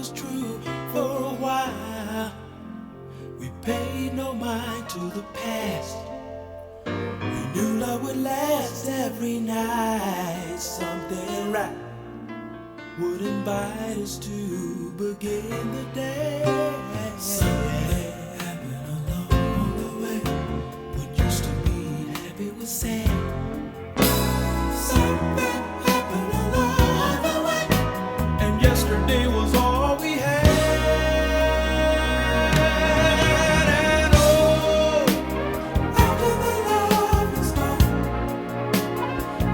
was true for a while. We paid no mind to the past. We knew love would last every night. Something right would invite us to begin the day. Something happened along the way. What used to be happy was sad. Something happened along the way, and yesterday was all we had. And oh, after the love was gone,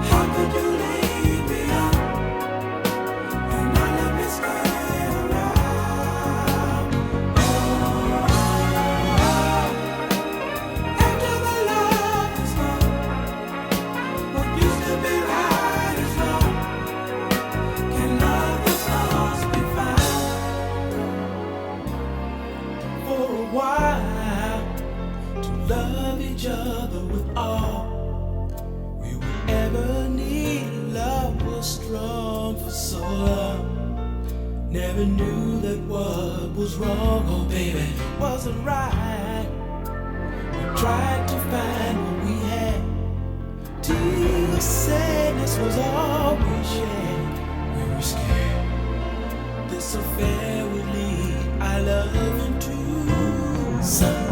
how could you leave me on? And not let me stay around. Oh, after the love was gone, what used to be right is wrong. Can love that's lost be found? For a while, to love each other with all we would ever need. Love was strong for so long. Never knew that what was wrong, oh baby, wasn't right. We tried to find what we had. Till sadness was all we shared. We were scared this affair would lead our love into something.